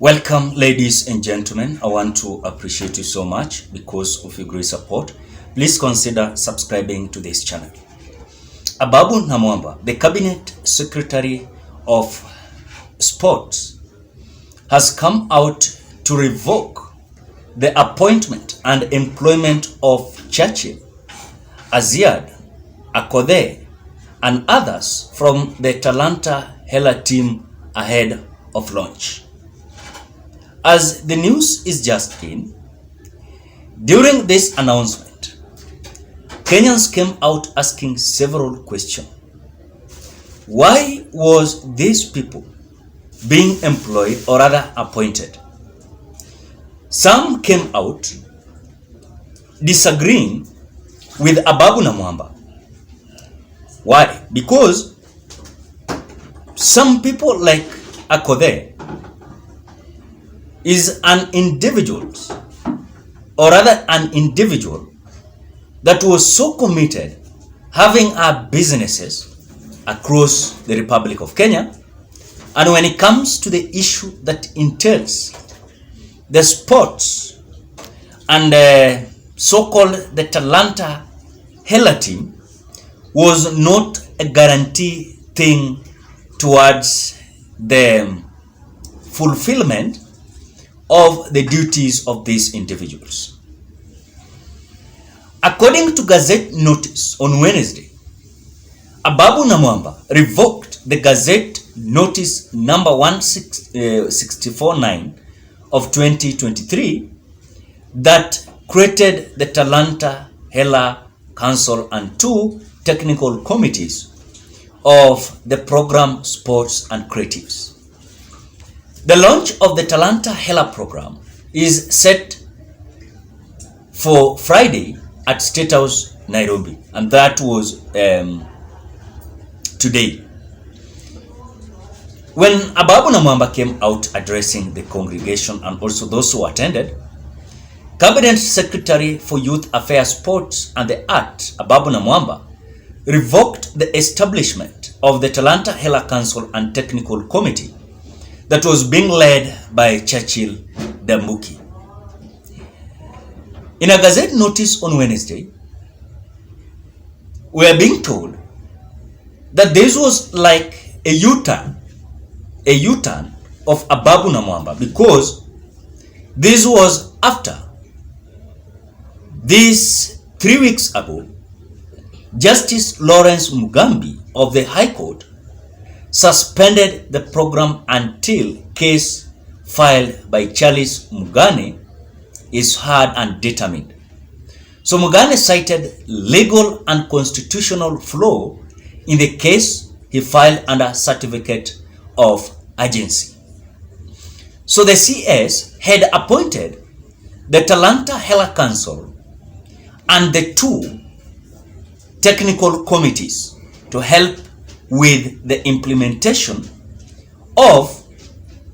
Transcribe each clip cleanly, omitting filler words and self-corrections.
Welcome, ladies and gentlemen. I want to appreciate you so much because of your great support. Please consider subscribing to this channel. Ababu Namwamba, the Cabinet Secretary of Sports, has come out to revoke the appointment and employment of Churchill, Aziad, Akothe, and others from the Talanta Hela team ahead of launch. As the news is just in, during this announcement, Kenyans came out asking several questions. Why was these people being employed or rather appointed? Some came out disagreeing with Ababu Namwamba. Why? Because some people like Akothe is an individual, or rather an individual that was so committed having our businesses across the Republic of Kenya. And when it comes to the issue that entails the sports and so-called the Talanta Hela team was not a guarantee thing towards the fulfillment of the duties of these individuals. According to Gazette notice on Wednesday, Ababu Namwamba revoked the Gazette notice number 164-9 of 2023 that created the Talanta Hela Council and 2 technical committees of the program Sports and Creatives. The launch of the Talanta Hela program is set for Friday at State House, Nairobi, and that was today. When Ababu Namwamba came out addressing the congregation and also those who attended, Cabinet Secretary for Youth Affairs, Sports and the Arts, Ababu Namwamba, revoked the establishment of the Talanta Hela Council and Technical Committee that was being led by Churchill Dambuki. In a Gazette notice on Wednesday, we are being told that this was like a U-turn of Ababu Namwamba, because this was after this 3 weeks ago, Justice Lawrence Mugambi of the High Court suspended the program until case filed by Charles Mugane is heard and determined. So Mugane cited legal and constitutional flaw in the case he filed under certificate of urgency. So the CS had appointed the Talanta Hela Council and the 2 technical committees to help with the implementation of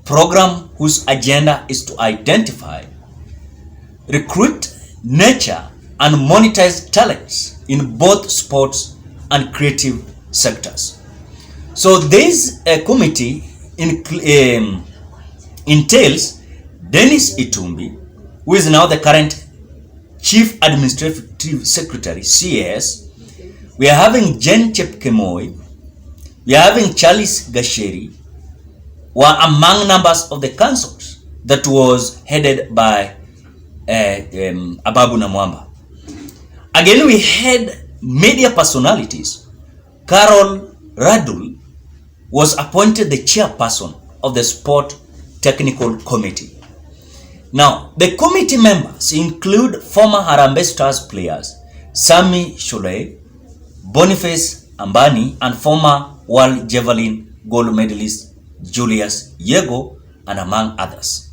program whose agenda is to identify, recruit, nurture, and monetize talents in both sports and creative sectors. So this committee entails Dennis Itumbi, who is now the current Chief Administrative Secretary, CS. We are having Jen Chepkemoi. We are having Charles Gasheri, were among members of the councils that was headed by Ababu Namwamba. Again, we had media personalities. Carol Radul was appointed the chairperson of the Sport Technical Committee. Now, the committee members include former Harambee Stars players Sami Shule, Boniface Ambani, and former World Javelin gold medalist Julius Yego, and among others.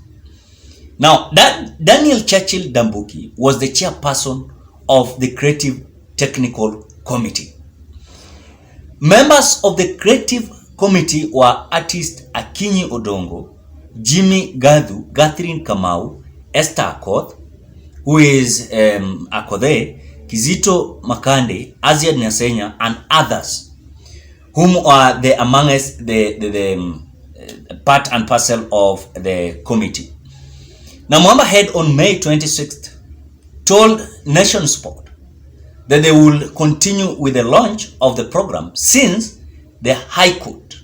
Now, Daniel Churchill Dambuki was the chairperson of the Creative Technical Committee. Members of the Creative Committee were artist Akinyi Odongo, Jimmy Gadhu, Catherine Kamau, Esther Akothe, who is Akothe, Kizito Makande, Aziad Nyasenya, and others, whom are amongst the part and parcel of the committee. Namwamba head on May 26th told Nation Sport that they will continue with the launch of the program since the High Court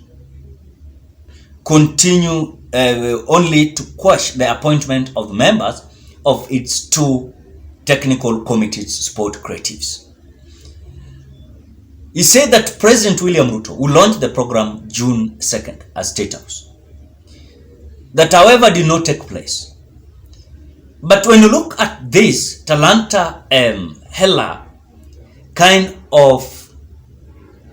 continue only to quash the appointment of members of its two technical committees, sport creatives. He said that President William Ruto will launch the program June 2nd at State House. That, however, did not take place. But when you look at this Talanta Hela kind of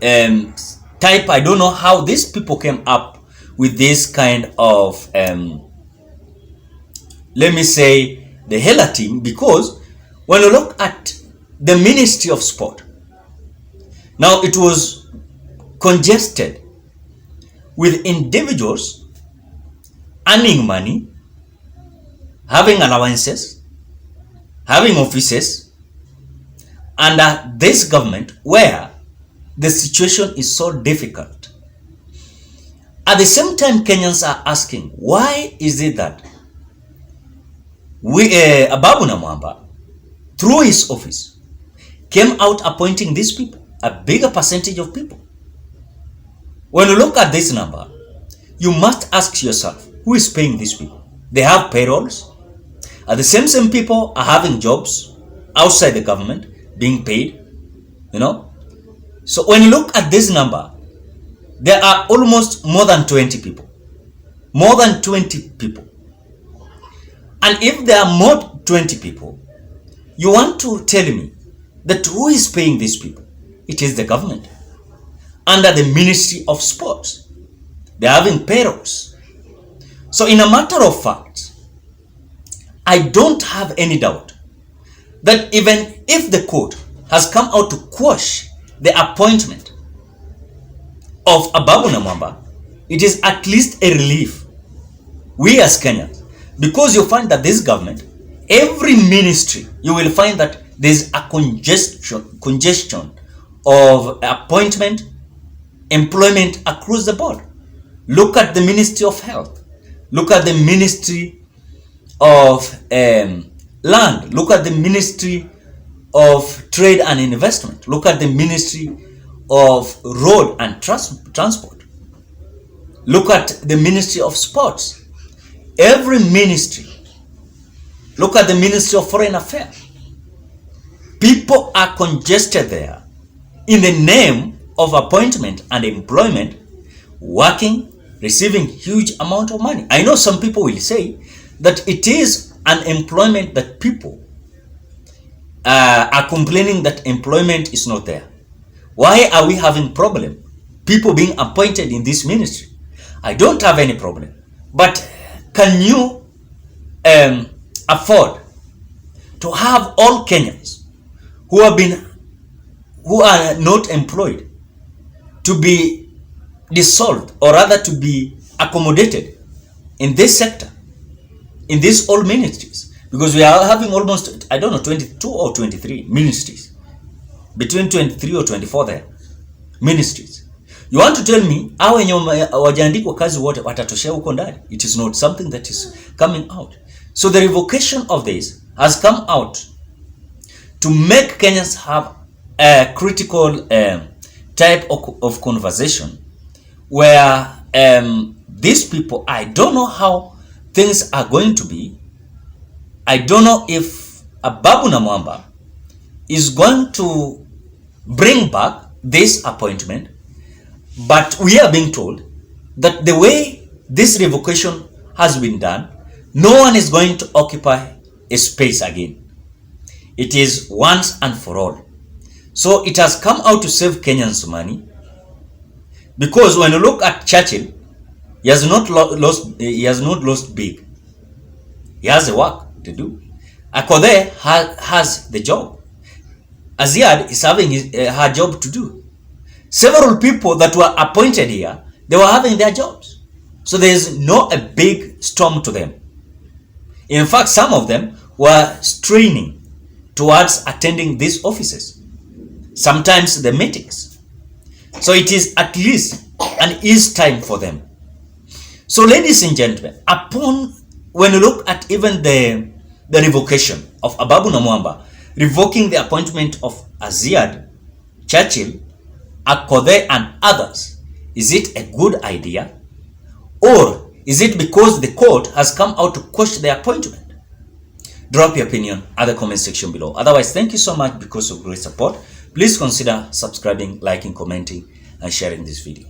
type, I don't know how these people came up with this kind of, let me say, the Hela team, because when you look at the Ministry of Sport, now it was congested with individuals earning money, having allowances, having offices, under this government where the situation is so difficult. At the same time, Kenyans are asking, why is it that Ababu Namwamba, through his office, came out appointing these people, a bigger percentage of people? When you look at this number, you must ask yourself, who is paying these people? They have payrolls. Are the same people are having jobs outside the government, being paid, you know? So when you look at this number, there are almost more than 20 people. More than 20 people. And if there are more 20 people, you want to tell me that who is paying these people? It is the government. Under the Ministry of Sports. They're having payrolls. So in a matter of fact, I don't have any doubt that even if the court has come out to quash the appointment of Ababu Namwamba, it is at least a relief. We as Kenyans, because you find that this government, every ministry, you will find that there's a congestion of appointment, employment across the board. Look at the Ministry of Health. Look at the Ministry of Land. Look at the Ministry of Trade and Investment. Look at the Ministry of Road and Transport. Look at the Ministry of Sports. Every ministry. Look at the Ministry of Foreign Affairs. People are congested there in the name of appointment and employment, working, receiving huge amount of money. I know some people will say that it is an employment that people are complaining that employment is not there. Why are we having problem? People being appointed in this ministry. I don't have any problem. But can you afford to have all Kenyans who are not employed to be dissolved, or rather to be accommodated in this sector, in these all ministries? Because we are having almost, I don't know, 22 or 23 ministries, between 23 or 24 there ministries. You want to tell me hao wenye wajaandikwa kazi wote watatoshea huko ndani? It is not something that is coming out. So the revocation of this has come out to make Kenyans have a critical type of conversation where these people, I don't know how things are going to be. I don't know if Ababu Namwamba is going to bring back this appointment, but we are being told that the way this revocation has been done, no one is going to occupy a space again. It is once and for all. So it has come out to save Kenyans money, because when you look at Churchill, he has not lost big. He has a work to do. Akothe has the job. Aziad is having her job to do. Several people that were appointed here, they were having their jobs. So there is no a big storm to them. In fact, some of them were straining towards attending these offices, sometimes the meetings. So it is at least an ease time for them. So ladies and gentlemen, when you look at even the revocation of Ababu Namwamba, revoking the appointment of Aziad, Churchill, Akothe and others, is it a good idea? Or is it because the court has come out to quash the appointment? Drop your opinion at the comment section below. Otherwise, thank you so much because of great support. Please consider subscribing, liking, commenting, and sharing this video.